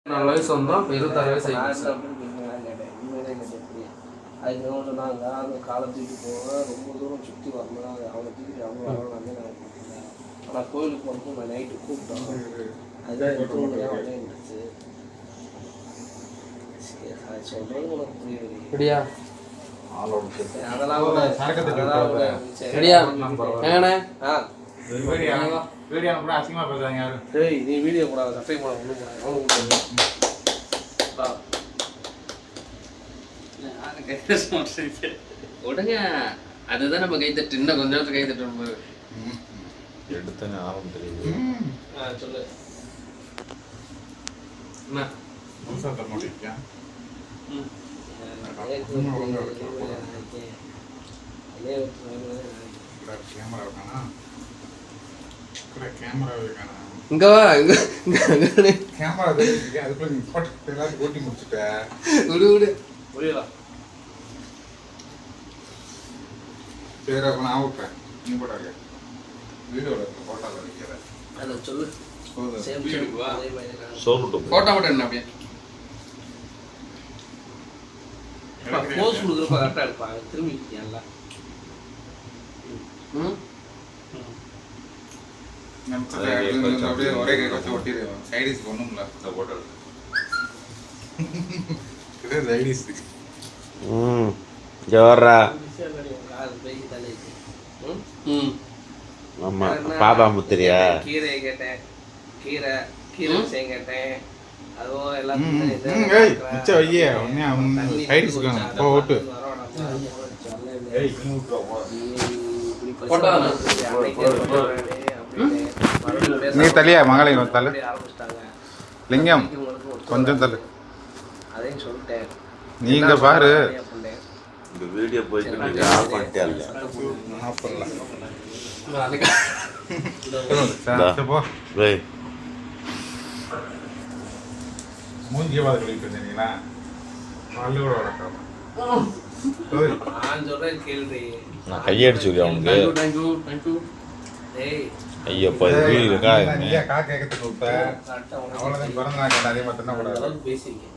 4 வயசு வந்தோம். 26 வயசு ஆயிடுச்சு. அதுக்கு என்ன சொன்னாங்க, அந்த காலை தூக்கி போக ரொம்ப தூரம் சுற்றி வரணும், அவனை தூக்கி அவங்க வரணும்னு நான் கூப்பிட்டேன். ஆனால் கோயிலுக்கு போகிறப்போ நான் நைட்டு கூப்பிட்டோம். அதுதான் தூங்கியாக வந்துச்சு. சொல்கிறது உனக்கு புரியல. அதெல்லாம் நீ வீடியோ கூடாது, சட்டை போட ஒன்றும் உடனே அதுதான் நம்ம கை தட்டு. இன்னும் கொஞ்ச நேரத்துக்கு கை தட்டு எடுத்தனே ஆரம்பம் தெரியுது. சொல்லு என்ன இங்க வா, கேமரா அதுக்குள்ள நீ போட்டு எல்லாத்தையும் ஓட்டி முடிச்சுட்ட. விடு விடு புரியல. சரி அப்ப நான் வைப்பேன், நீ போட்டாங்க வீடியோல போட்டால வைக்கிறேன். அதை சொல்லு. போட்டோ மட்டும் என்ன அப்படியே போஸ் கொடுக்குறப்ப கரெக்டாக எடுப்பாங்க. திரும்பி எல்லாம் அப்படியே ஒரே கை வச்சு ஒட்டிடுவோம். சைடிஸ் ஒண்ணும்ல போட்டோ இது லைடிஸ். ஜோரா ம் ஆமா பாபா முத்திரியா கீரை கேட்டேன், கீரை விஷயம் கேட்டேன். அதுவும் எல்லாத்தையும் மிச்சம் வையே சைடிஸ் போட்டு நீ தள்ளியா மகளை தள்ளு லிங்கம் கொஞ்சம் தள்ளு. அதையும் சொல்லிட்டேன். நீங்க பாரு இந்த வீடியோ போயிட்டு நீங்க ஆஃப் பண்ணிட்டே இல்ல டேய் மூஞ்சிய பாத்து கழிட்டு வந்தீங்களா பல்லு கூட வளர்க்காம நான் சொல்றேன் கேள்வி. நான் கையடிச்சு அவனுக்கு. தேங்க்யூ. ஐயோ வீடு இருக்கா கா கேட்கறதுக்கு அவ்வளவுதான் பிறந்த நாள் அதே மாதிரி தான் பேசியிருக்கேன்.